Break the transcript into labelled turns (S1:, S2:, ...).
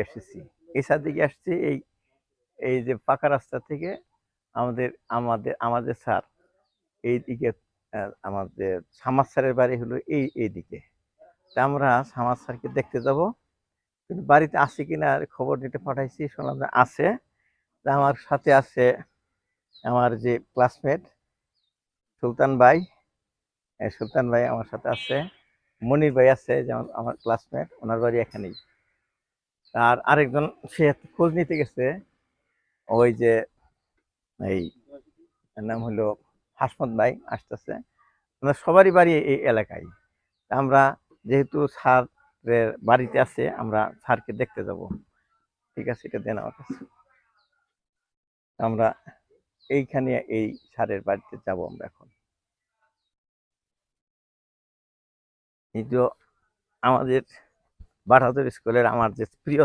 S1: এসেছি, এই ছাদ দিকে আসছি। এই এই যে পাকা রাস্তা থেকে আমাদের আমাদের আমাদের স্যার এইদিকে, আমাদের সামাদ স্যারের বাড়ি হলো এইদিকে। তা আমরা সামাদ স্যারকে দেখতে যাব, কিন্তু বাড়িতে আছে কিনা খবর নিতে পাঠাইছি, শুনলাম যে আছে। তা আমার সাথে আছে আমার যে ক্লাসমেট সুলতান ভাই। সুলতান ভাই আমার সাথে আছে, মনির ভাই আছে, যেমন আমার ক্লাসমেট, ওনার বাড়ি এখানেই। আর আরেকজন সে খোঁজ নিতে গেছে, ওই যে এই নাম হলো হাসমত ভাই আসতেছে। আমরা সবারই বাড়ি এই এলাকায়। আমরা যেহেতু স্যারের বাড়িতে আছে, আমরা স্যারকে দেখতে যাব। ঠিক আছে, এটা দেন আমার কাছে। আমরা এইখানে এই স্যারের বাড়িতে যাব আমরা এখন। এই যে আমাদের বারহাদুর স্কুলের আমার যে প্রিয়